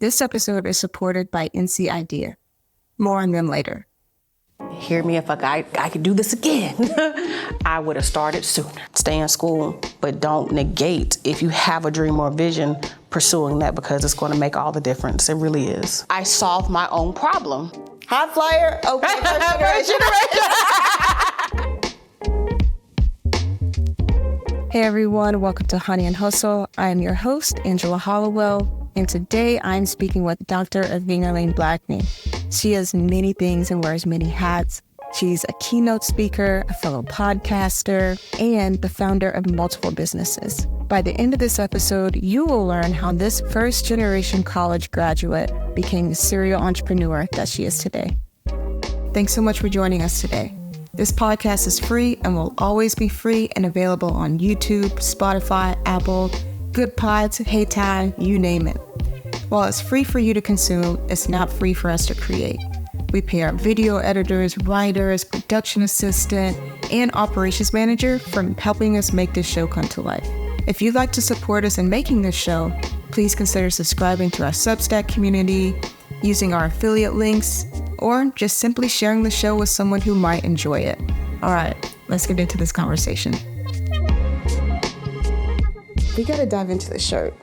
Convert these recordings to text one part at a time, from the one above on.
This episode is supported by NC Idea. More on them later. Hear me, if I could do this again, I would have started sooner. Stay in school, but don't negate, if you have a dream or vision, pursuing that, because it's going to make all the difference. It really is. I solved my own problem. Hot flyer? Okay, first generation. Hey everyone, welcome to Honey and Hustle. I am your host, Angela Hollowell, and today I'm speaking with Dr. Evingerlean Blakney. She has many things and wears many hats. She's a keynote speaker, a fellow podcaster, and the founder of multiple businesses. By the end of this episode, you will learn how this first-generation college graduate became the serial entrepreneur that she is today. Thanks so much for joining us today. This podcast is free and will always be free and available on YouTube, Spotify, Apple, Good Pods, Hey Time, you name it. While it's free for you to consume, it's not free for us to create. We pay our video editors, writers, production assistant, and operations manager for helping us make this show come to life. If you'd like to support us in making this show, please consider subscribing to our Substack community, using our affiliate links, or just simply sharing the show with someone who might enjoy it. All right, let's get into this conversation. We gotta dive into the shirt.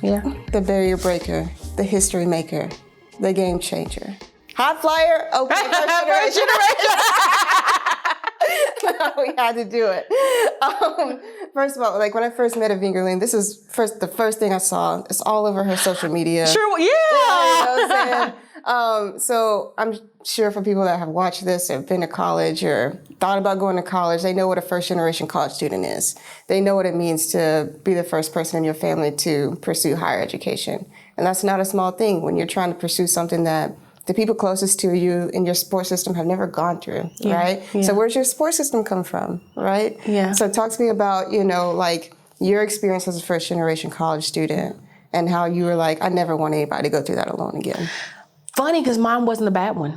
Yeah. The barrier breaker, the history maker, the game changer. Hot flyer? Okay, first generation. We had to do it. First of all, like when I first met Evingerlean, this is the first thing I saw. It's all over her social media. Sure, yeah. You know what I'm saying? So I'm sure for people that have watched this, have been to college or thought about going to college, they know what a first generation college student is. They know what it means to be the first person in your family to pursue higher education. And that's not a small thing when you're trying to pursue something that the people closest to you in your support system have never gone through, right? Yeah. So where's your support system come from, right? Yeah. So talk to me about, like your experience as a first generation college student and how you were like, I never want anybody to go through that alone again. Funny, because mine wasn't a bad one.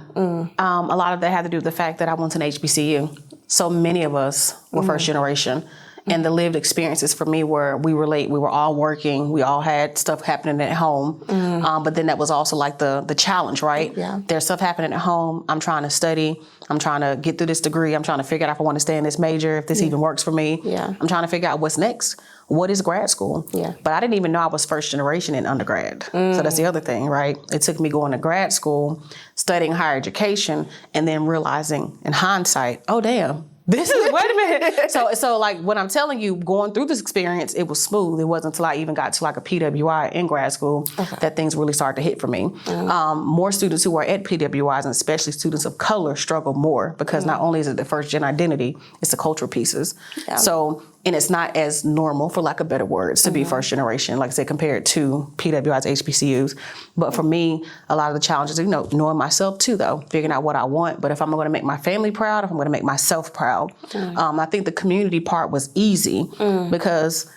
A lot of that had to do with the fact that I went to an HBCU. So many of us were first generation. And the lived experiences for me were, we were late, we were all working, we all had stuff happening at home. But then that was also like the challenge, right? Yeah. There's stuff happening at home, I'm trying to study, I'm trying to get through this degree, I'm trying to figure out if I want to stay in this major, if this even works for me. Yeah. I'm trying to figure out what's next. What is grad school? Yeah. But I didn't even know I was first generation in undergrad. So that's the other thing, right? It took me going to grad school, studying higher education, and then realizing in hindsight, oh damn, this is, wait a minute. So like when I'm telling you, going through this experience, it was smooth. It wasn't until I even got to like a PWI in grad school that things really started to hit for me. More students who are at PWIs, and especially students of color, struggle more because not only is it the first gen identity, it's the cultural pieces. Yeah. So, and it's not as normal, for lack of better words, to be first generation, like I said, compared to PWIs, HBCUs. But for me, a lot of the challenges, knowing myself too, though, figuring out what I want. But if I'm going to make my family proud, if I'm going to make myself proud, I think the community part was easy because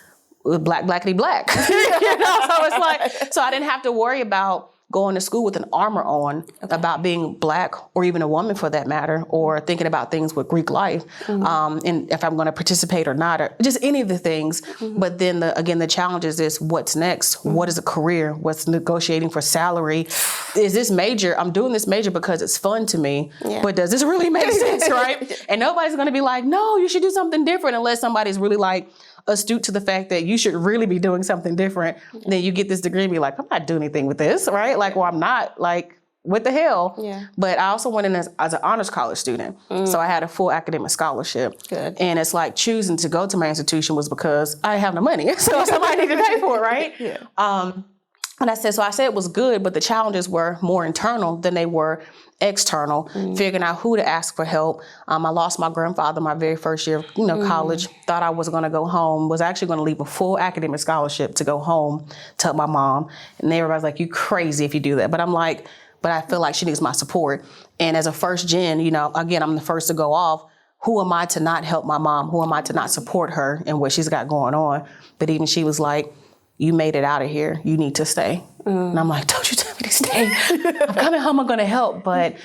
blackity black. So it's like, so I didn't have to worry about going to school with an armor on about being black, or even a woman for that matter, or thinking about things with Greek life, and if I'm going to participate or not, or just any of the things. But then the challenge is what's next? What is a career? What's negotiating for salary? Is this major? I'm doing this major because it's fun to me, but does this really make sense, right? And nobody's going to be like, no, you should do something different, unless somebody's really like astute to the fact that you should really be doing something different. Then you get this degree and be like, I'm not doing anything with this, right? Like, well, I'm not, like, what the hell? Yeah. But I also went in as an honors college student. So I had a full academic scholarship. Good. And it's like choosing to go to my institution was because I have no money. So somebody needed to pay for it, right? Yeah. And I said it was good, but the challenges were more internal than they were external, figuring out who to ask for help. I lost my grandfather my very first year of college, thought I was going to go home, was actually going to leave a full academic scholarship to go home to help my mom. And everybody's like, you crazy if you do that. But I'm like, but I feel like she needs my support. And as a first gen, again, I'm the first to go off. Who am I to not help my mom? Who am I to not support her and what she's got going on? But even she was like, you made it out of here. You need to stay. And I'm like, don't you tell me to stay. I'm coming home. I'm going to help. But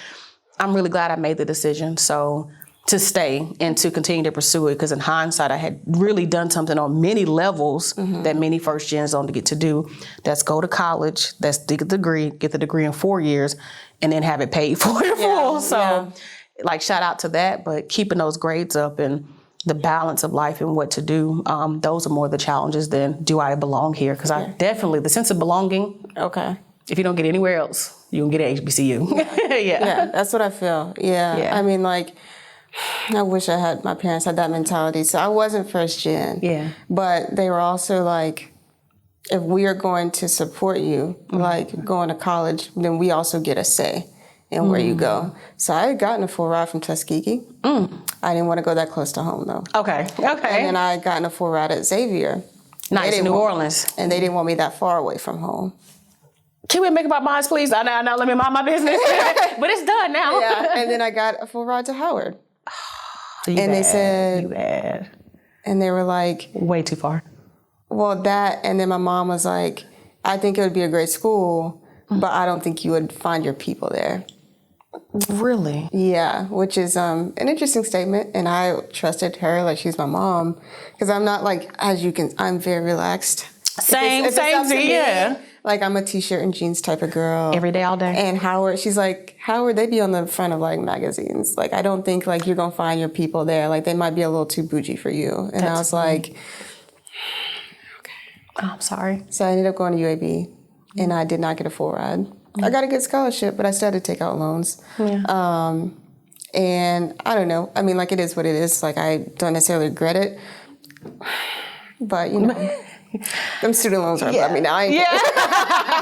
I'm really glad I made the decision. So to stay and to continue to pursue it, because in hindsight, I had really done something on many levels that many first gens don't get to do. That's go to college, that's get the degree in 4 years, and then have it paid for in full. So, like, shout out to that, but keeping those grades up and the balance of life and what to do, those are more the challenges than do I belong here? Because I definitely, the sense of belonging, if you don't get anywhere else, you can get an HBCU. Yeah, that's what I feel. Yeah. I mean, like, I wish my parents had that mentality. So I wasn't first gen. Yeah. But they were also like, if we are going to support you, like going to college, then we also get a say in where you go. So I had gotten a full ride from Tuskegee. I didn't want to go that close to home though. Okay. And then I had gotten a full ride at Xavier. Nice, New Orleans. And they didn't want me that far away from home. Can we make about mine, please? I know, let me mind my business. But it's done now. Yeah, and then I got a full ride to Howard. They said, you bad. And they were like, way too far. Well, that, and then my mom was like, I think it would be a great school, but I don't think you would find your people there. Really? Yeah, which is an interesting statement, and I trusted her like she's my mom, because I'm not like, I'm very relaxed. Same, yeah. Like, I'm a t-shirt and jeans type of girl. Every day, all day. And Howard, she's like, Howard, they be on the front of, like, magazines. Like, I don't think, like, you're going to find your people there. Like, they might be a little too bougie for you. And I was like, okay. Oh, I'm sorry. So I ended up going to UAB, and I did not get a full ride. I got a good scholarship, but I still had to take out loans. Yeah. And I don't know. I mean, like, it is what it is. Like, I don't necessarily regret it. But, you know. Them student loans are, I mean, I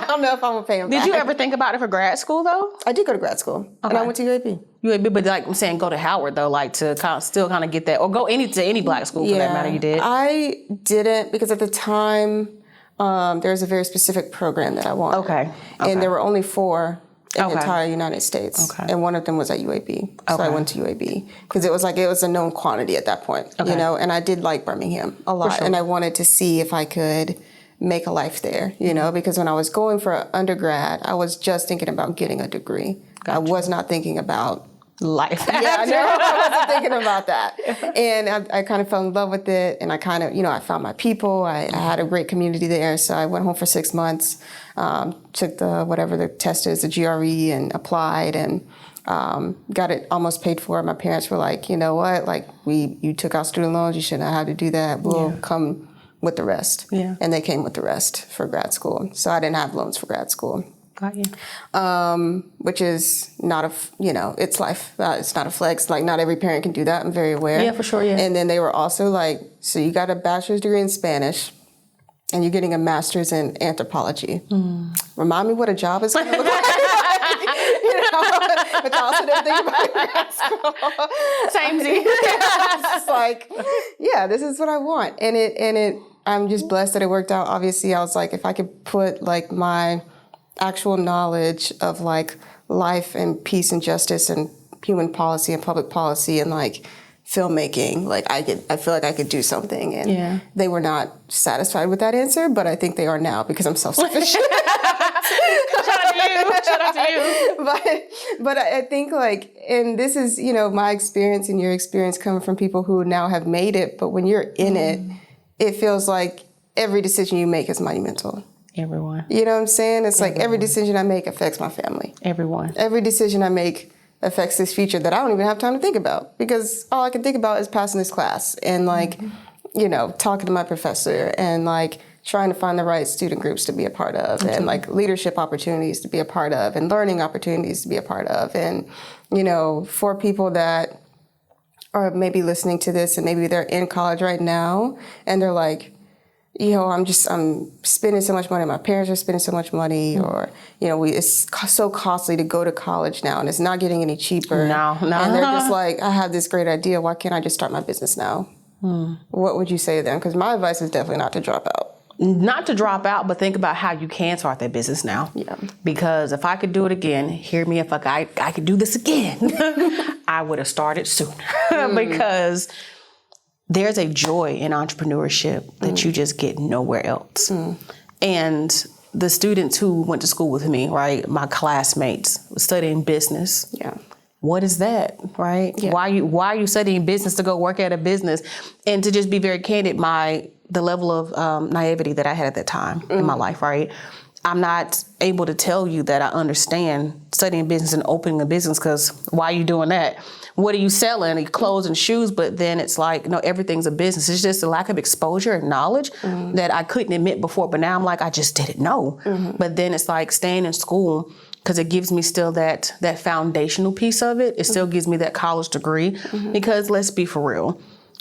don't know if I'm going to pay them back. Did you ever think about it for grad school, though? I did go to grad school, and I went to UAB. UAB, but like I'm saying, go to Howard, though, like to still kind of get that, or go to any black school for that matter, you did? I didn't, because at the time, there was a very specific program that I wanted. Okay. And there were only 4 in the entire United States. Okay. And one of them was at UAB. So I went to UAB. Because it was a known quantity at that point, you know, and I did like Birmingham a lot. And I wanted to see if I could make a life there, you know, because when I was going for undergrad, I was just thinking about getting a degree. Gotcha. I was not thinking about life. Yeah, no, I wasn't thinking about that. And I kind of fell in love with it, and I kind of, you know, I found my people. I had a great community there, so I went home for 6 months, took whatever the test is, the GRE, and applied, and got it almost paid for. My parents were like, you know what, like, you took out student loans, you shouldn't have had to do that. We'll come with the rest. Yeah. And they came with the rest for grad school. So I didn't have loans for grad school. Got you. Which is not it's life. It's not a flex. Like, not every parent can do that. I'm very aware. Yeah, for sure, yeah. And then they were also like, so you got a bachelor's degree in Spanish, and you're getting a master's in anthropology. Remind me what a job is going to look like. You know, but I also didn't think about grad school. Samey. It's just like, yeah, this is what I want. And I'm just blessed that it worked out. Obviously, I was like, if I could put like my actual knowledge of like life and peace and justice and human policy and public policy and like filmmaking, like I feel like I could do something. And they were not satisfied with that answer, but I think they are now because I'm self-sufficient. Shout out to you. But I think like, and this is, you know, my experience and your experience coming from people who now have made it, but when you're in it, it feels like every decision you make is monumental. Everyone. You know what I'm saying? It's like every decision I make affects my family. Everyone. Every decision I make affects this future that I don't even have time to think about, because all I can think about is passing this class and like, you know, talking to my professor and like trying to find the right student groups to be a part of and like leadership opportunities to be a part of and learning opportunities to be a part of. And, you know, for people that are maybe listening to this and maybe they're in college right now and they're like, you know, I'm spending so much money. My parents are spending so much money, or, you know, it's so costly to go to college now, and it's not getting any cheaper. No. And they're just like, I have this great idea. Why can't I just start my business now? What would you say to them? Because my advice is definitely not to drop out. Not to drop out, but think about how you can start that business now. Yeah. Because if I could do it again, hear me, if I could do this again, I would have started sooner. Because there's a joy in entrepreneurship that you just get nowhere else. And the students who went to school with me, right, my classmates, studying business. Yeah. what is that, right? Yeah. Why are you studying business to go work at a business? And to just be very candid, the level of naivety that I had at that time in my life, right? I'm not able to tell you that I understand studying business and opening a business, because why are you doing that? What are you selling? Clothes and shoes. But then it's like, no, everything's a business. It's just a lack of exposure and knowledge that I couldn't admit before. But now I'm like, I just didn't know. But then it's like staying in school, because it gives me still that foundational piece of it. It still gives me that college degree, because let's be for real.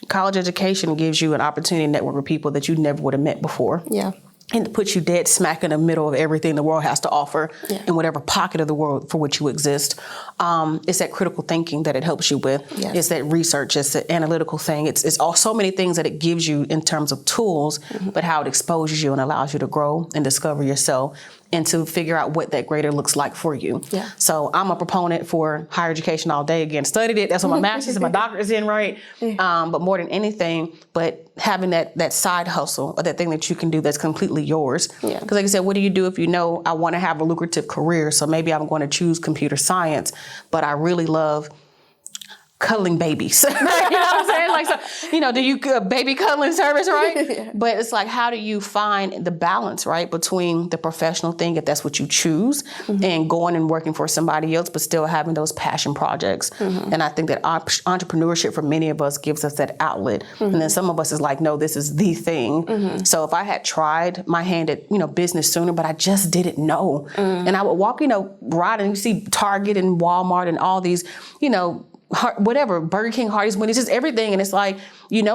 College education gives you an opportunity to network with people that you never would have met before. Yeah. And to put you dead smack in the middle of everything the world has to offer in whatever pocket of the world for which you exist. It's that critical thinking that it helps you with. Yes. It's that research. It's the analytical thing. It's all so many things that it gives you in terms of tools, but how it exposes you and allows you to grow and discover yourself and to figure out what that greater looks like for you. Yeah. So I'm a proponent for higher education all day. Again, studied it. That's what my master's and my doctorate's in, right? But more than anything, but having that side hustle or that thing that you can do that's completely yours. Yeah. Because like I said, what do you do if you know I want to have a lucrative career? So maybe I'm going to choose computer science, but I really love cuddling babies. You know what I'm saying? Like, so, do you baby cuddling service, right? Yeah. But it's like, how do you find the balance, right, between the professional thing, if that's what you choose, and going and working for somebody else, but still having those passion projects. And I think that entrepreneurship for many of us gives us that outlet. And then some of us is like, no, this is the thing. So if I had tried my hand at, business sooner, but I just didn't know. And I would walk, ride, and you see Target and Walmart and all these, whatever, Burger King, Hardee's, Wendy's, just everything. And it's like,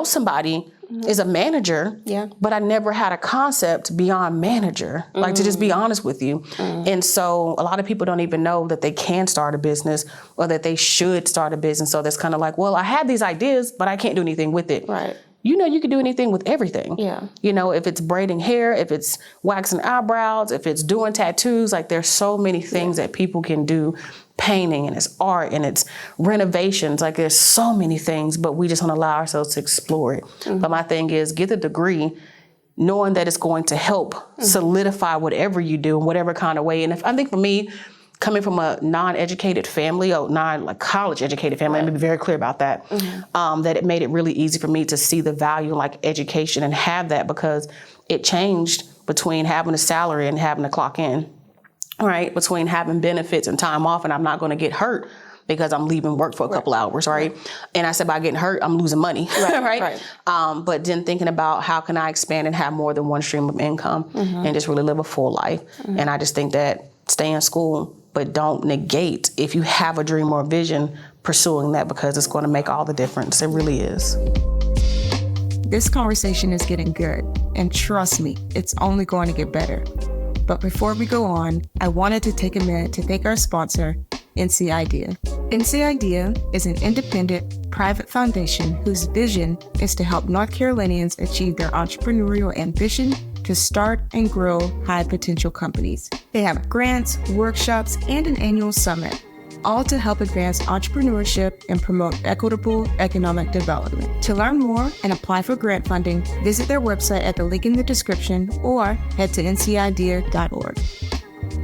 somebody is a manager, but I never had a concept beyond manager, like to just be honest with you. And so a lot of people don't even know that they can start a business or that they should start a business. So that's kind of like, well, I had these ideas, but I can't do anything with it. Right. You can do anything with everything. Yeah. If it's braiding hair, if it's waxing eyebrows, if it's doing tattoos, like there's so many things that people can do. Painting, and it's art, and it's renovations. Like there's so many things, but we just don't allow ourselves to explore it. But my thing is, get the degree, knowing that it's going to help solidify whatever you do in whatever kind of way. And I think for me, coming from a non-educated family, or college-educated family, let me be very clear about that, that it made it really easy for me to see the value in education and have that, because it changed between having a salary and having to clock in. Right, between having benefits and time off, and I'm not going to get hurt because I'm leaving work for a couple hours, right? And I said by getting hurt, I'm losing money, right? But then thinking about how can I expand and have more than one stream of income and just really live a full life. And I just think that stay in school, but don't negate, if you have a dream or a vision, pursuing that, because it's going to make all the difference. It really is. This conversation is getting good, and trust me, it's only going to get better. But before we go on, I wanted to take a minute to thank our sponsor, NC Idea. NC Idea is an independent, private foundation whose vision is to help North Carolinians achieve their entrepreneurial ambition to start and grow high-potential companies. They have grants, workshops, and an annual summit, all to help advance entrepreneurship and promote equitable economic development. To learn more and apply for grant funding, visit their website at the link in the description or head to ncidea.org.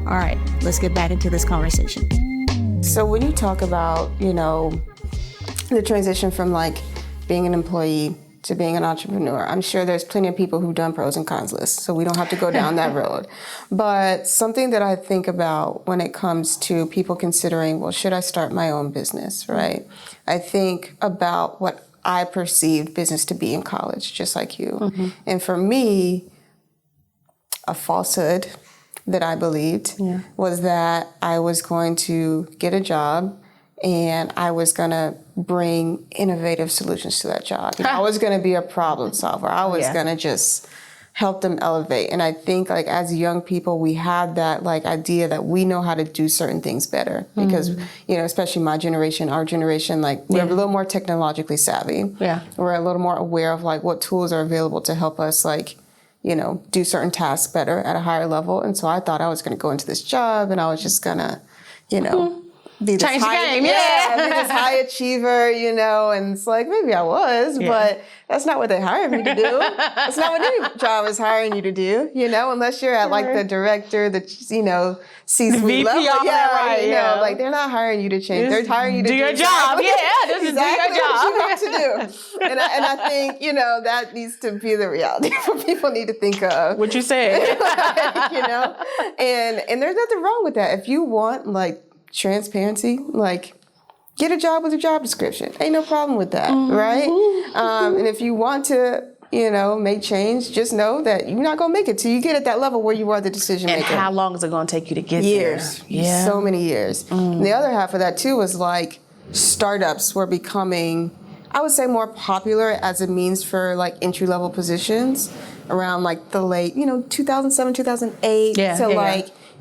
All right, let's get back into this conversation. So when you talk about, the transition from being an employee to being an entrepreneur, I'm sure there's plenty of people who've done pros and cons lists, so we don't have to go down that road. But something that I think about when it comes to people considering, well, should I start my own business, right? I think about what I perceived business to be in college, just like you. And for me, a falsehood that I believed was that I was going to get a job and I was going to bring innovative solutions to that job. I was going to be a problem solver. I was going to just help them elevate. And I think as young people, we have that idea that we know how to do certain things better because, especially my generation, our generation, we're a little more technologically savvy. Yeah. We're a little more aware of what tools are available to help us do certain tasks better at a higher level. And so I thought I was going to go into this job and I was just going to, be this Change the high, game, be this high achiever, you know, and it's like, maybe I was, but that's not what they hired me to do. That's not what any job is hiring you to do, you know, unless you're at like the director, the, you know, C-suite level. Like they're not hiring you to change. They're hiring you to do your job. This is exactly do your job. What you have to do. And I think, you know, that needs to be the reality what people need to think of. What you said. Like, you know, and there's nothing wrong with that. If you want like transparency, like get a job with a job description. Ain't no problem with that, right? And if you want to, you know, make change, just know that you're not going to make it till you get at that level where you are the decision maker. And how long is it going to take you to get years. there? Yeah. So many years. And the other half of that too was like startups were becoming, I would say, more popular as a means for like entry-level positions around like the late, you know, 2007, 2008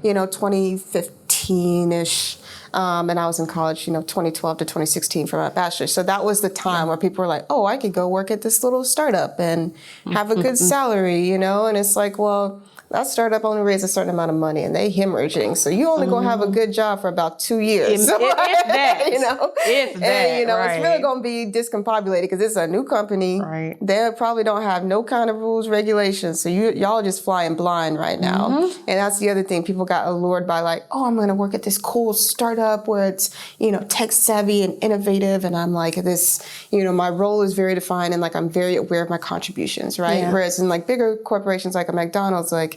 you know, 2015-ish. And I was in college, you know, 2012 to 2016 for my bachelor's. So that was the time where people were like, oh, I could go work at this little startup and have a good salary, you know? And it's like, well, that startup only raised a certain amount of money and they hemorrhaging. So you only gonna have a good job for about 2 years. If that. You know? If that, and, you know, right. It's really gonna be discombobulated because it's a new company. Right. They probably don't have no kind of rules, regulations. So y'all just flying blind right now. And that's the other thing. People got allured by like, oh, I'm gonna work at this cool startup where it's, you know, tech savvy and innovative. And I'm like this, you know, my role is very defined and like I'm very aware of my contributions, right? Yeah. Whereas in like bigger corporations like a McDonald's, like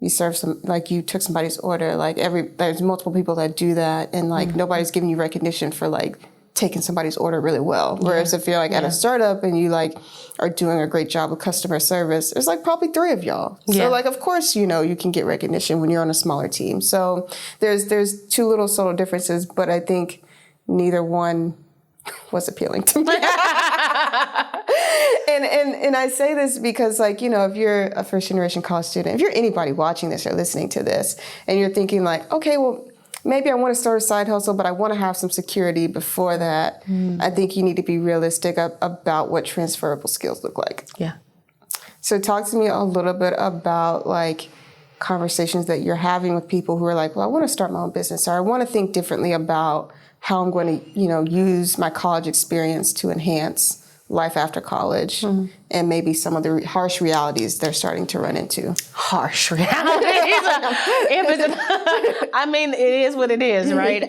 you serve some, like you took somebody's order, like there's multiple people that do that and like nobody's giving you recognition for like taking somebody's order really well. Whereas if you're like at a startup and you like are doing a great job with customer service, there's like probably 3 of y'all. So like, of course, you know, you can get recognition when you're on a smaller team. So there's 2 little subtle differences, but I think neither one was appealing to me. And I say this because, like, you know, if you're a first generation college student, if you're anybody watching this or listening to this, and you're thinking like, okay, well, maybe I want to start a side hustle, but I want to have some security before that. I think you need to be realistic about what transferable skills look like. Yeah. So talk to me a little bit about like conversations that you're having with people who are like, well, I want to start my own business, or I want to think differently about how I'm going to, you know, use my college experience to enhance life after college and maybe some of the harsh realities they're starting to run into. Harsh realities. I mean, it is what it is, right?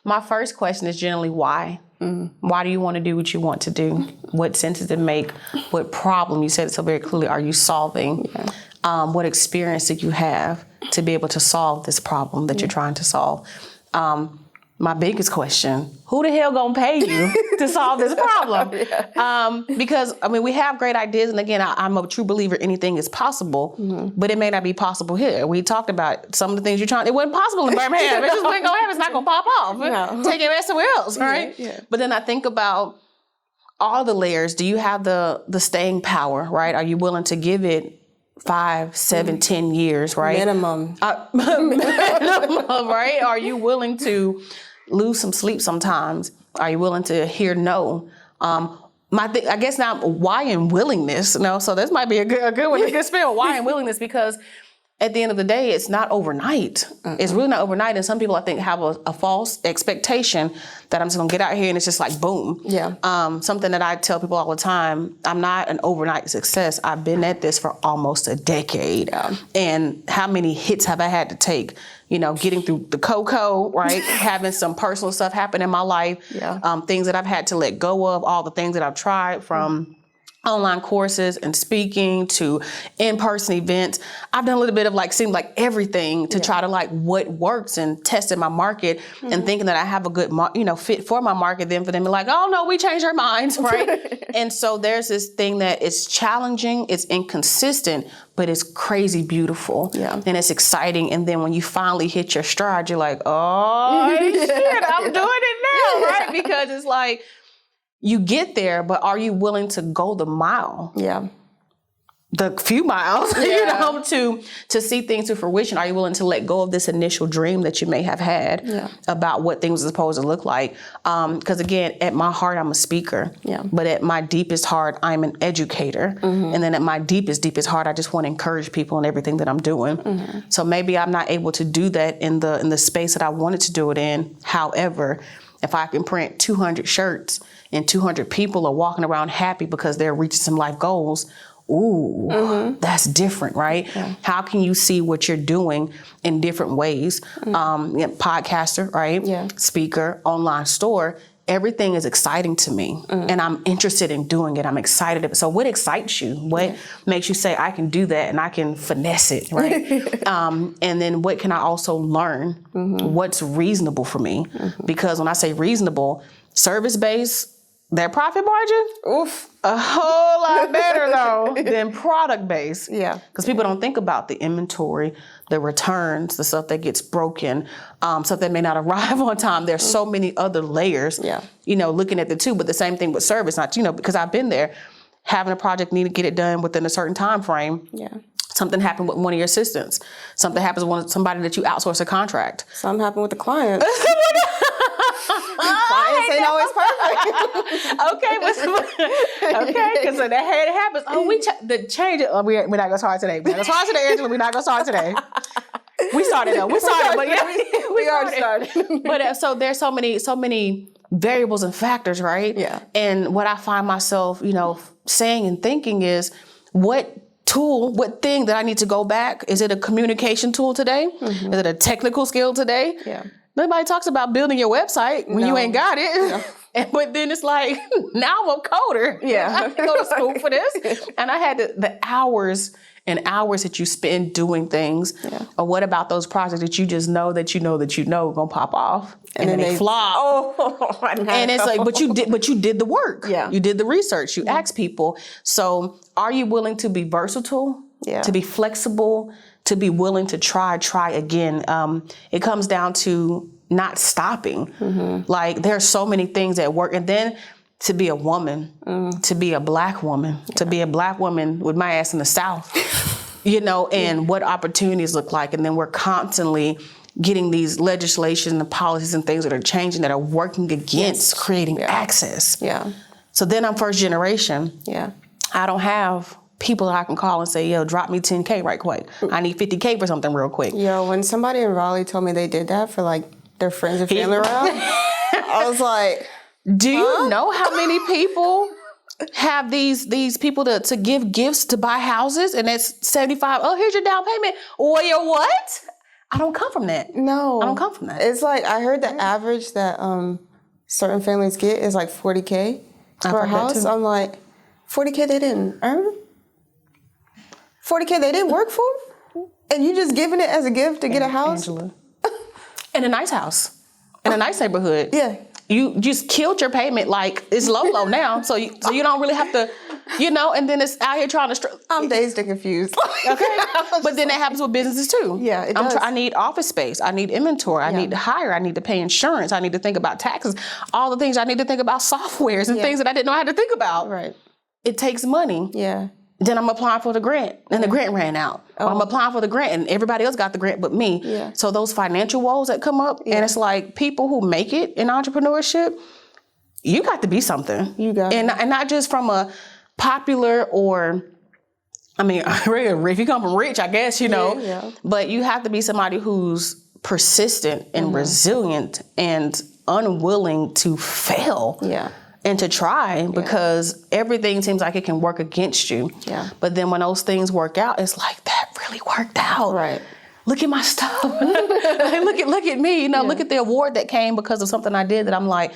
My first question is generally why? Why do you want to do what you want to do? What sense does it make? What problem, you said it so very clearly, are you solving? What experience did you have to be able to solve this problem that you're trying to solve? My biggest question, who the hell gonna pay you to solve this problem? Because, I mean, we have great ideas. And again, I'm a true believer anything is possible, but it may not be possible here. We talked about some of the things you're trying, it wasn't possible in Birmingham. It just wasn't gonna happen. It's not gonna pop off. Take it somewhere else, right? But then I think about all the layers. Do you have the staying power, right? Are you willing to give it 5, 7, 10 years, right? Minimum. Minimum, right? Are you willing to lose some sleep sometimes? Are you willing to hear no? I guess now, why and willingness? No, so this might be a good one, a good spin. Why and willingness? Because at the end of the day, it's not overnight. It's really not overnight. And some people, I think, have a false expectation that I'm just gonna get out here and it's just like boom. Something that I tell people all the time, I'm not an overnight success. I've been at this for almost a decade. And how many hits have I had to take? You know, getting through the cocoa, right? Having some personal stuff happen in my life. Things that I've had to let go of, all the things that I've tried from online courses and speaking to in-person events. I've done a little bit of like, seemed like everything to try to like what works and testing my market and thinking that I have a good, fit for my market. Then for them to be like, oh no, we changed our minds, right? And so there's this thing that it's challenging, it's inconsistent, but it's crazy beautiful. And it's exciting. And then when you finally hit your stride, you're like, oh shit, I'm doing it now, right? Because it's like, you get there, but are you willing to go the mile? the few miles, to see things to fruition? Are you willing to let go of this initial dream that you may have had about what things are supposed to look like? Because again, at my heart, I'm a speaker, but at my deepest heart, I'm an educator. And then at my deepest heart, I just want to encourage people in everything that I'm doing. So maybe I'm not able to do that in the space that I wanted to do it in. However, if I can print 200 shirts and 200 people are walking around happy because they're reaching some life goals, that's different, right? Yeah. How can you see what you're doing in different ways? Podcaster, right? Yeah. Speaker, online store, everything is exciting to me and I'm interested in doing it. I'm excited. So what excites you? What makes you say, I can do that and I can finesse it, right? And then what can I also learn? What's reasonable for me? Because when I say reasonable, service-based, their profit margin, a whole lot better though than product-based. Yeah. Because people don't think about the inventory, the returns, the stuff that gets broken, stuff that may not arrive on time. There's so many other layers, looking at the two, but the same thing with service, because I've been there, having a project need to get it done within a certain time frame. Yeah. Something happened with one of your assistants. Something happens with somebody that you outsource a contract. Something happened with the client. Clients ain't always perfect. Okay, because that happens. The change. We're not gonna start today. We're not gonna start today, Angela. We're not gonna start today. We started though. We started, but we already started. But so there's so many variables and factors, right? Yeah. And what I find myself, saying and thinking is, what thing that I need to go back? Is it a communication tool today? Is it a technical skill today? Yeah. Nobody talks about building your website when you ain't got it. Yeah. But then it's like, now I'm a coder. Yeah. I didn't go to school for this. And I had the hours and hours that you spend doing things. Yeah. Or what about those projects that you just know gonna pop off and then they flop. And it's like, but you did the work. Yeah. You did the research. You asked people. So are you willing to be versatile? Yeah. To be flexible? To be willing to try again. It comes down to not stopping. Like there's so many things at work. And then to be a woman, to be a black woman, to be a black woman with my ass in the South, and what opportunities look like. And then we're constantly getting these legislation and policies and things that are changing that are working against creating access. Yeah. So then I'm first generation. Yeah. I don't have people that I can call and say, yo, drop me 10K right quick. I need 50K for something real quick. Yo, when somebody in Raleigh told me they did that for like their friends and family around, I was like, do you know how many people have these people to give gifts to buy houses and that's 75, here's your down payment. Well, what? I don't come from that. No. I don't come from that. It's like, I heard the average that certain families get is like 40K for a house. I'm like, 40K they didn't earn? 40K they didn't work for? And you just giving it as a gift to get a house? Angela. In a nice house. In a nice neighborhood. Yeah. You just killed your payment, like it's low now. So you don't really have to, and then it's out here trying to... I'm dazed and confused. Okay. But then that happens with businesses too. Yeah, it does. I need office space. I need inventory. I need to hire. I need to pay insurance. I need to think about taxes. All the things I need to think about softwares and things that I didn't know I had to think about. Right. It takes money. Yeah. Then I'm applying for the grant, and the grant ran out. Or I'm applying for the grant, and everybody else got the grant but me. Yeah. So those financial woes that come up, and it's like people who make it in entrepreneurship, you got to be something. You got and not just from a popular or, if you come from rich, I guess, but you have to be somebody who's persistent and resilient and unwilling to fail. Yeah. And to try because everything seems like it can work against you. Yeah. But then when those things work out, it's like, that really worked out. Right. Look at my stuff. look at me. Look at the award that came because of something I did that I'm like,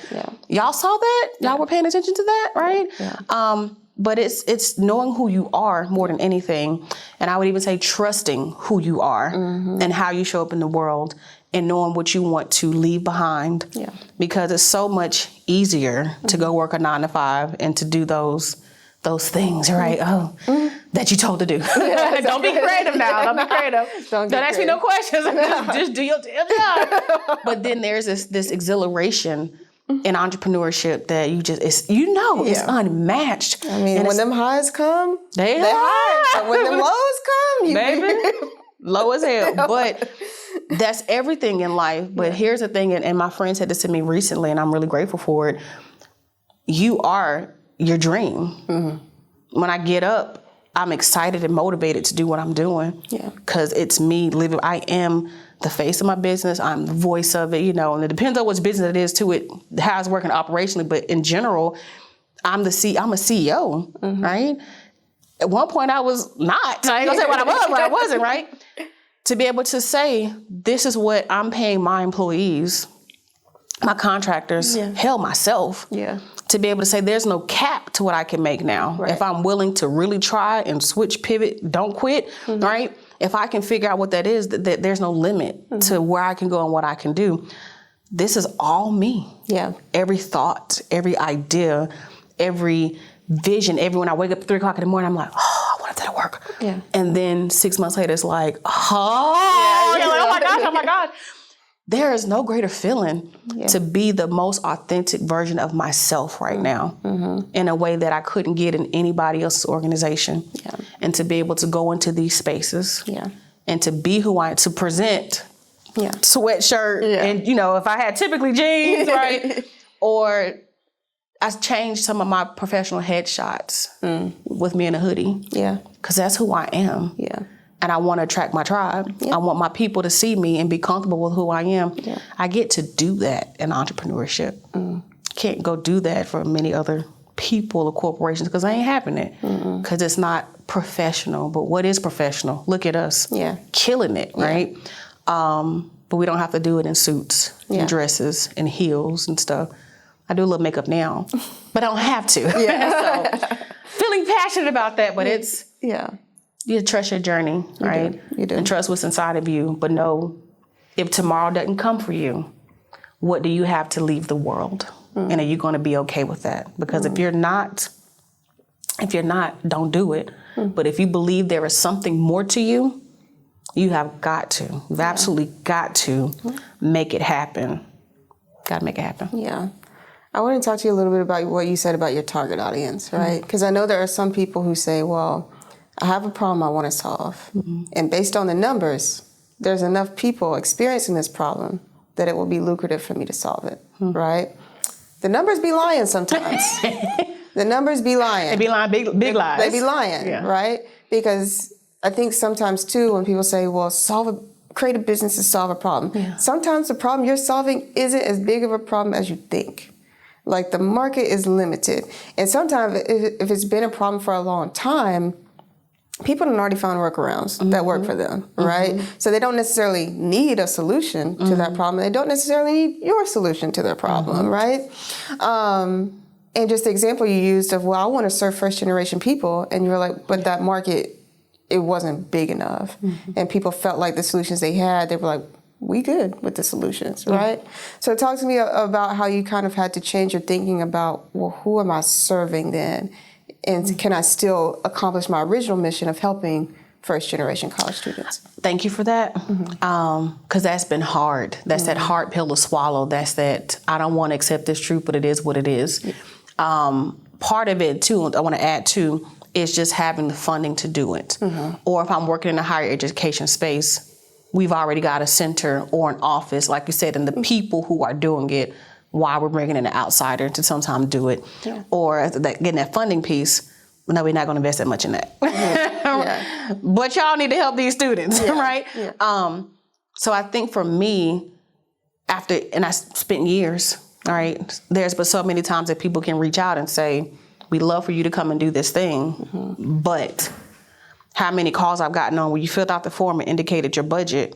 y'all saw that? Y'all were paying attention to that, right? Yeah. But it's knowing who you are more than anything. And I would even say trusting who you are and how you show up in the world and knowing what you want to leave behind. Yeah. Because it's so much easier to go work a 9-to-5 and to do those things, right? That you told to do. Yeah, don't be creative now. Don't be creative. Don't ask me no questions. Just do your damn job. But then there's this exhilaration in entrepreneurship that it's unmatched. I mean, when them highs come, they high. But when them lows come, baby, low as hell. But that's everything in life. But here's the thing, and my friend said this to me recently, and I'm really grateful for it. You are your dream. Mm-hmm. When I get up, I'm excited and motivated to do what I'm doing. Yeah. Because it's me living. I am the face of my business. I'm the voice of it, and it depends on which business it is how it's working operationally. But in general, I'm a CEO, mm-hmm. right? At one point I was not. I ain't gonna say what I was, but I wasn't, right? To be able to say, this is what I'm paying my employees, my contractors, hell, myself. Yeah. To be able to say there's no cap to what I can make now. Right. If I'm willing to really try and switch, pivot, don't quit, mm-hmm. right? If I can figure out what that is, that there's no limit mm-hmm. to where I can go and what I can do. This is all me. Yeah. Every thought, every idea, every vision, when I wake up at 3 o'clock in the morning, I'm like, oh, I want that to work. Yeah. And then 6 months later, it's like, oh my gosh. There is no greater feeling to be the most authentic version of myself right now mm-hmm. in a way that I couldn't get in anybody else's organization. Yeah. And to be able to go into these spaces and to be to present sweatshirt and, if I had typically jeans, right? Or I changed some of my professional headshots with me in a hoodie. Yeah. Because that's who I am. Yeah. And I want to attract my tribe. Yeah. I want my people to see me and be comfortable with who I am. Yeah. I get to do that in entrepreneurship. Can't go do that for many other people or corporations because I ain't having it. Because it's not professional. But what is professional? Look at us. Yeah. Killing it, right? But we don't have to do it in suits and dresses and heels and stuff. I do a little makeup now, but I don't have to. Yeah. So, feeling passionate about that, but it's... Yeah. You trust your journey, right? You do. And trust what's inside of you. But know, if tomorrow doesn't come for you, what do you have to leave the world? And are you going to be okay with that? Because if you're not, don't do it. But if you believe there is something more to you, you have got to. You've absolutely got to make it happen. Got to make it happen. Yeah. I want to talk to you a little bit about what you said about your target audience, right? Because I know there are some people who say, well, I have a problem I want to solve. Mm-hmm. And based on the numbers, there's enough people experiencing this problem that it will be lucrative for me to solve it, right? The numbers be lying sometimes. The numbers be lying. They be lying big lies. They be lying, right? Because I think sometimes, too, when people say, well, create a business to solve a problem. Yeah. Sometimes the problem you're solving isn't as big of a problem as you think. Like, the market is limited. And sometimes, if it's been a problem for a long time, people have already found workarounds that work for them, right? So they don't necessarily need a solution to that problem. They don't necessarily need your solution to their problem, right? And just the example you used of, well, I want to serve first generation people. And you're like, but that market, it wasn't big enough. And people felt like the solutions they had, they were like, we good with the solutions, right? So talk to me about how you kind of had to change your thinking about, well, who am I serving then? And can I still accomplish my original mission of helping first-generation college students? Thank you for that, because that's been hard. That's that hard pill to swallow. That's that I don't want to accept this truth, but it is what it is. Part of it, too, I want to add, too, is just having the funding to do it. Or if I'm working in a higher education space, we've already got a center or an office, like you said, and the people who are doing it, why we're bringing in an outsider to sometimes do it. Or getting that funding piece, no, we're not going to invest that much in that. But y'all need to help these students, right? So I think for me, and I spent years, all right, there's been so many times that people can reach out and say, we'd love for you to come and do this thing, but how many calls I've gotten on where you filled out the form and indicated your budget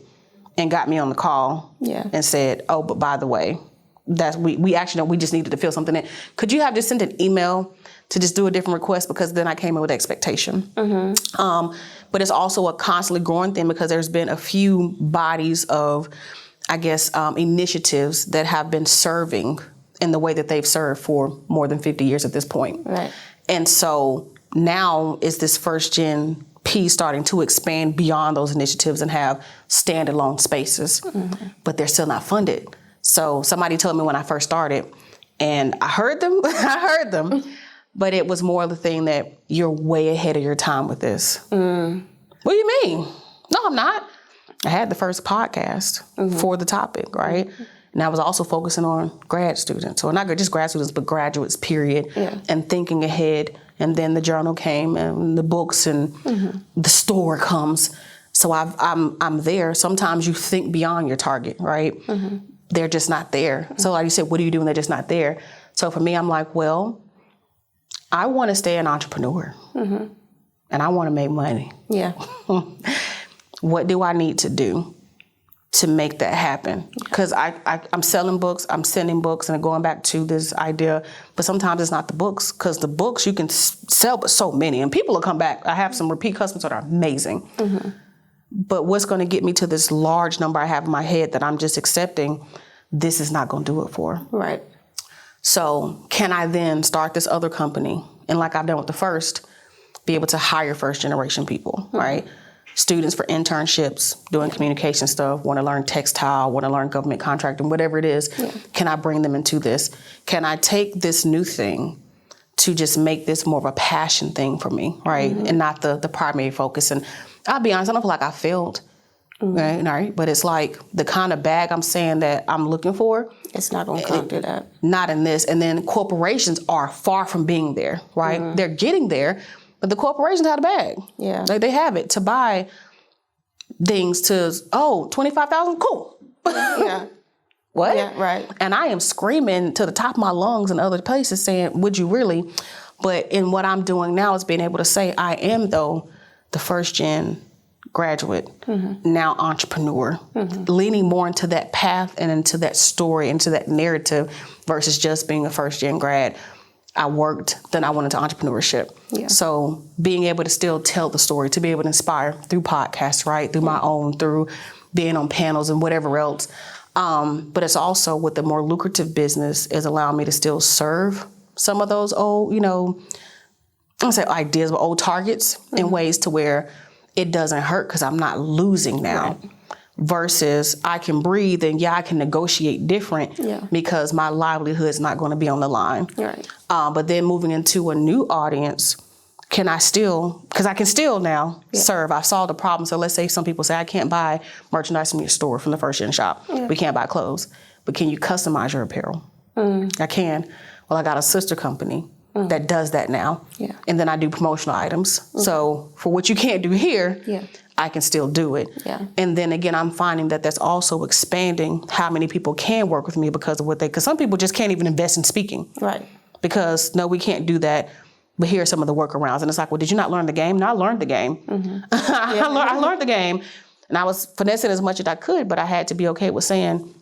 and got me on the call and said, oh, but by the way, we actually know we just needed to fill something in. Could you have just sent an email to just do a different request, because then I came in with expectation. But it's also a constantly growing thing, because there's been a few bodies of, I guess, initiatives that have been serving in the way that they've served for more than 50 years at this point. Right. And so now is this first gen piece starting to expand beyond those initiatives and have standalone spaces, but they're still not funded. So somebody told me when I first started, And I heard them, but it was more the thing that you're way ahead of your time with this. What do you mean? No, I'm not. I had the first podcast for the topic, right? And I was also focusing on grad students, or not just grad students, but graduates, period, and thinking ahead. And then the journal came, and the books, and the store comes. So I'm there. Sometimes you think beyond your target, right? They're just not there. So like you said, what do you do when they're just not there? So for me, I'm like, well, I want to stay an entrepreneur, and I want to make money. Yeah. What do I need to do to make that happen? Because I'm selling books, I'm sending books, and going back to this idea, but sometimes it's not the books, because the books you can sell but so many, and people will come back. I have some repeat customers that are amazing. But what's going to get me to this large number I have in my head that I'm just accepting, this is not going to do it for. Right. So can I then start this other company, and like I've done with the first, be able to hire first generation people, right? Students for internships, doing communication stuff, want to learn textile, want to learn government contracting, whatever it is. Can I bring them into this? Can I take this new thing to just make this more of a passion thing for me, right? And not the primary focus. And I'll be honest, I don't feel like I failed, right? But it's like the kind of bag I'm saying that I'm looking for. It's not going to come to that. Not in this. And then corporations are far from being there, right? They're getting there, but the corporations have a bag. Yeah. Like they have it to buy things to, $25,000, cool. Yeah. What? Yeah, right. And I am screaming to the top of my lungs in other places saying, would you really? But in what I'm doing now is being able to say, I am, though, the first gen graduate, now entrepreneur, leaning more into that path and into that story, into that narrative versus just being a first gen grad. I worked, then I went into entrepreneurship. Yeah. So being able to still tell the story, to be able to inspire through podcasts, right? Through my own, through being on panels and whatever else. But it's also with the more lucrative business is allowing me to still serve some of those old, I don't say ideas, but old targets in ways to where it doesn't hurt because I'm not losing now. Right. Versus I can breathe and I can negotiate different because my livelihood is not going to be on the line. Right. But then moving into a new audience, can I still, because I can still now serve. I solved the problem. So let's say some people say, I can't buy merchandise from your store, from the first gen shop. We can't buy clothes. But can you customize your apparel? I can. Well, I got a sister company that does that now. And then I do promotional items. So for what you can't do here, I can still do it. And then again, I'm finding that that's also expanding how many people can work with me because of because some people just can't even invest in speaking. Right. Because no, we can't do that. But here are some of the workarounds. And it's like, well, did you not learn the game? No, I learned the game. I learned the game. And I was finessing as much as I could, but I had to be okay with saying,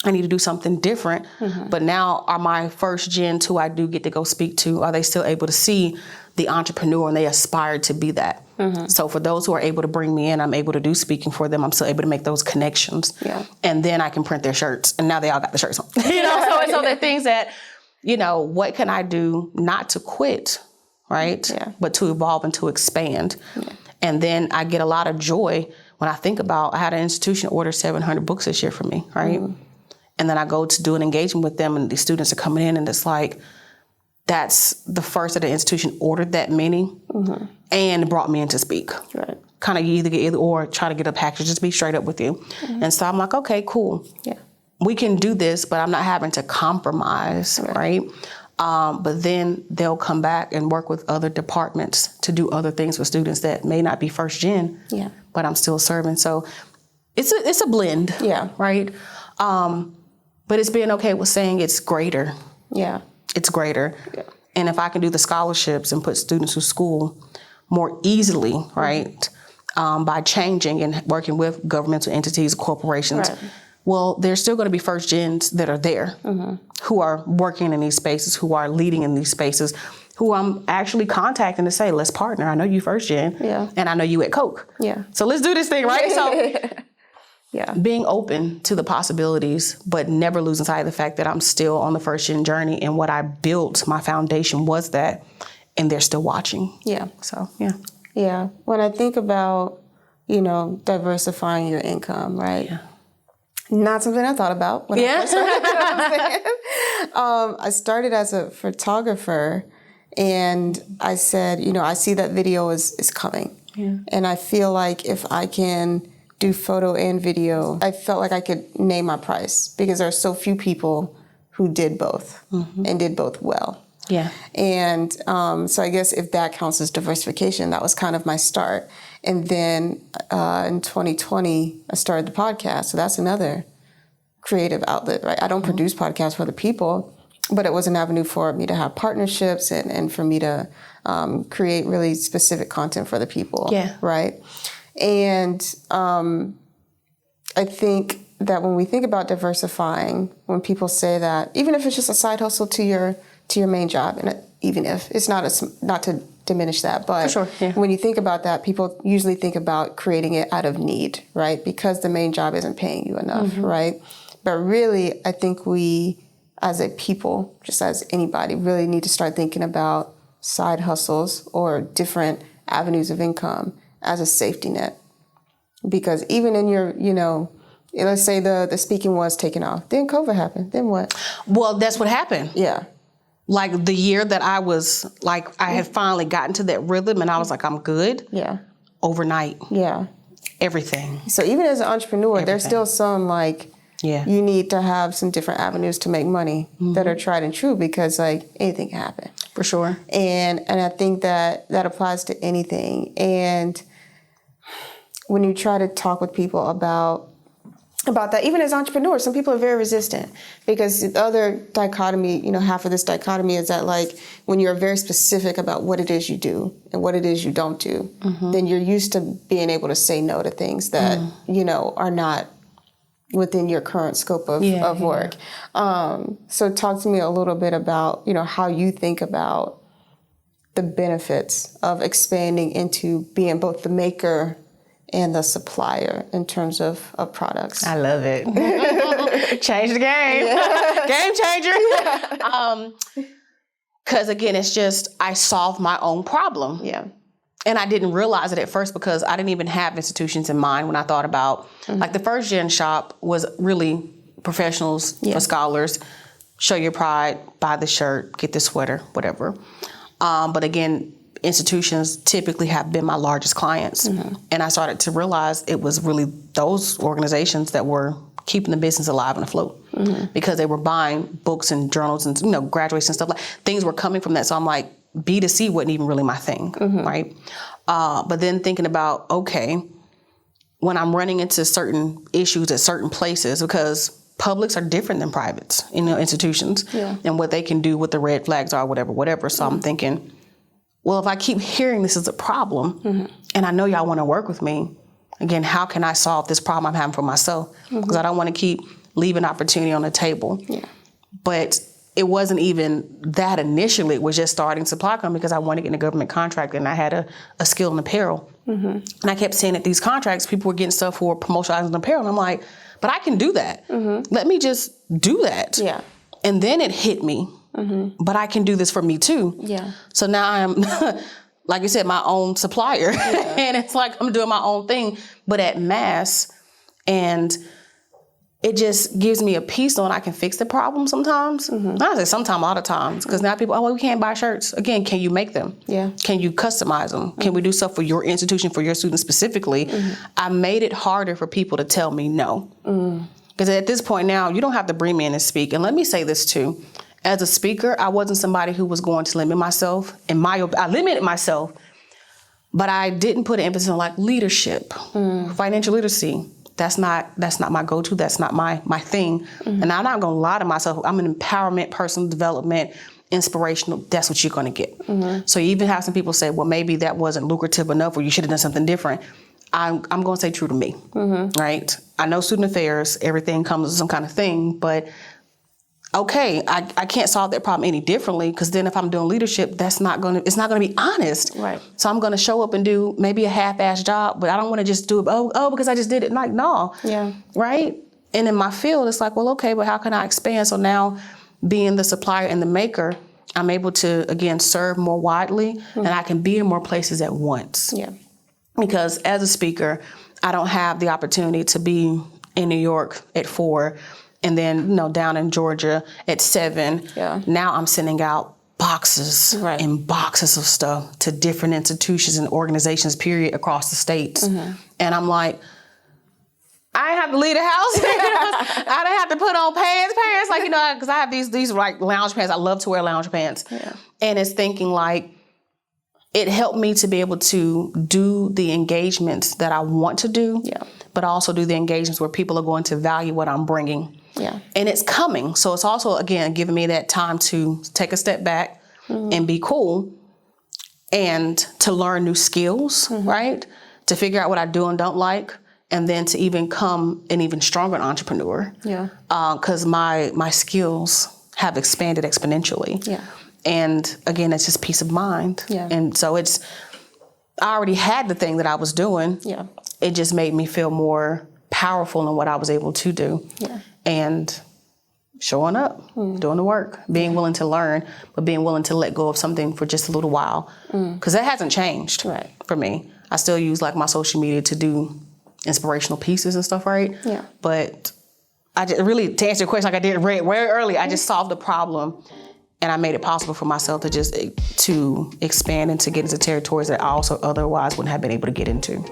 I need to do something different. But now are my first gens who I do get to go speak to, are they still able to see the entrepreneur and they aspire to be that? So for those who are able to bring me in, I'm able to do speaking for them. I'm still able to make those connections. And then I can print their shirts. And now they all got the shirts on. So the things that, what can I do not to quit, right? But to evolve and to expand. And then I get a lot of joy when I think about, I had an institution order 700 books this year for me, right? And then I go to do an engagement with them and the students are coming in and it's like, that's the first that the institution ordered that many and brought me in to speak. Right. Kind of either get or try to get a package, just be straight up with you. And so I'm like, okay, cool. We can do this, but I'm not having to compromise, right? But then they'll come back and work with other departments to do other things with students that may not be first gen, but I'm still serving. So it's a blend, right? But it's being okay with saying it's greater. It's greater. And if I can do the scholarships and put students through school more easily, right, by changing and working with governmental entities, corporations, well, there's still going to be first gens that are there who are working in these spaces, who are leading in these spaces, who I'm actually contacting to say, let's partner. I know you first gen, and I know you at Coke. So let's do this thing, right? So being open to the possibilities, but never losing sight of the fact that I'm still on the first gen journey, and what I built, my foundation was that, and they're still watching. So, When I think about, diversifying your income, right? Not something I thought about when I first started. You know what I'm saying? I started as a photographer, and I said, I see that video is coming. Yeah. And I feel like if I can do photo and video, I felt like I could name my price because there are so few people who did both and did both well. Yeah. And so I guess if that counts as diversification, that was kind of my start. And then in 2020, I started the podcast. So that's another creative outlet, right? I don't produce podcasts for other people, but it was an avenue for me to have partnerships and for me to create really specific content for the people. Yeah. Right. And I think that when we think about diversifying, when people say that, even if it's just a side hustle to your main job, and even if it's not to diminish that, but for sure, yeah. When you think about that, people usually think about creating it out of need, right? Because the main job isn't paying you enough, right? But really, I think we, as a people, just as anybody, really need to start thinking about side hustles or different avenues of income as a safety net. Because even in your, let's say the speaking was taken off, then COVID happened, then what? Well, that's what happened. Yeah. Like the year that I was like, I had finally gotten to that rhythm and I was like, I'm good. Yeah. Overnight. Yeah. Everything. So even as an entrepreneur, there's still some you need to have some different avenues to make money that are tried and true because anything can happen. For sure. And I think that applies to anything. And when you try to talk with people about that, even as entrepreneurs, some people are very resistant because the other dichotomy, half of this dichotomy is that when you're very specific about what it is you do and what it is you don't do, then you're used to being able to say no to things that, are not within your current scope of work. So talk to me a little bit about, how you think about the benefits of expanding into being both the maker and the supplier in terms of products. I love it. Change the game. Yeah. Game changer. Because again, it's just, I solved my own problem. Yeah. And I didn't realize it at first because I didn't even have institutions in mind when I thought about, the first gen shop was really professionals for scholars. Show your pride, buy the shirt, get the sweater, whatever. But again, institutions typically have been my largest clients. And I started to realize it was really those organizations that were keeping the business alive and afloat because they were buying books and journals and, graduation stuff. Things were coming from that. So I'm like, B2C wasn't even really my thing, right? But then thinking about, okay, when I'm running into certain issues at certain places, because publics are different than privates, institutions, and what they can do, what the red flags are, whatever. So I'm thinking, well, if I keep hearing this is a problem, and I know y'all want to work with me, again, how can I solve this problem I'm having for myself? Because I don't want to keep leaving opportunity on the table. Yeah. But it wasn't even that initially. It was just starting supply company because I wanted to get in a government contract and I had a skill in apparel. And I kept seeing that these contracts, people were getting stuff for promotional items and apparel. And I'm like, but I can do that. Let me just do that. Yeah. And then it hit me. But I can do this for me too. Yeah. So now I'm, like you said, my own supplier. And it's like I'm doing my own thing, but at mass. And it just gives me a peace knowing I can fix the problem sometimes. Not say sometimes, a lot of times. Because now people, we can't buy shirts. Again, can you make them? Yeah. Can you customize them? Can we do stuff for your institution, for your students specifically? I made it harder for people to tell me no. Because at this point now, you don't have to bring me in and speak. And let me say this too. As a speaker, I wasn't somebody who was going to limit myself. I limited myself, but I didn't put an emphasis on leadership, financial literacy. That's not my go-to. That's not my thing. And I'm not going to lie to myself. I'm an empowerment, personal development, inspirational. That's what you're going to get. So you even have some people say, well, maybe that wasn't lucrative enough or you should have done something different. I'm going to stay true to me, right? I know student affairs, everything comes with some kind of thing, but okay, I can't solve that problem any differently because then if I'm doing leadership, it's not going to be honest. Right. So I'm going to show up and do maybe a half-assed job, but I don't want to just do it, because I just did it. No. Yeah. Right? And in my field, it's like, well, okay, but how can I expand? So now being the supplier and the maker, I'm able to, again, serve more widely and I can be in more places at once. Yeah. Because as a speaker, I don't have the opportunity to be in New York at 4, and then, down in Georgia at 7. Yeah. Now I'm sending out boxes and boxes of stuff to different institutions and organizations, period, across the states. And I'm like, I didn't have to leave the house. I didn't have to put on pants, like, because I have these like lounge pants. I love to wear lounge pants. Yeah. And it's thinking like, it helped me to be able to do the engagements that I want to do, but also do the engagements where people are going to value what I'm bringing. Yeah. And it's coming. So it's also, again, giving me that time to take a step back and be cool and to learn new skills, right? To figure out what I do and don't like. And then to even come an even stronger entrepreneur. Yeah. Because my skills have expanded exponentially. Yeah. And again, it's just peace of mind. Yeah. And so I already had the thing that I was doing. Yeah. It just made me feel more powerful in what I was able to do. Yeah. And showing up, doing the work, being willing to learn, but being willing to let go of something for just a little while. Because that hasn't changed for me. I still use like my social media to do inspirational pieces and stuff, right? Yeah. But I just really, to answer your question, like I did very early, I just solved the problem, and I made it possible for myself to expand and to get into territories that I also otherwise wouldn't have been able to get into.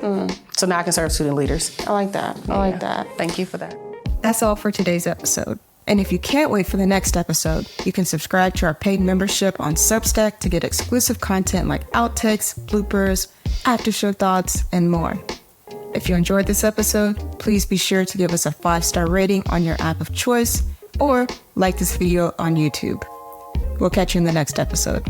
So now I can serve student leaders. I like that. I like that. Thank you for that. That's all for today's episode. And if you can't wait for the next episode, you can subscribe to our paid membership on Substack to get exclusive content like outtakes, bloopers, after show thoughts, and more. If you enjoyed this episode, please be sure to give us a 5-star rating on your app of choice or like this video on YouTube. We'll catch you in the next episode.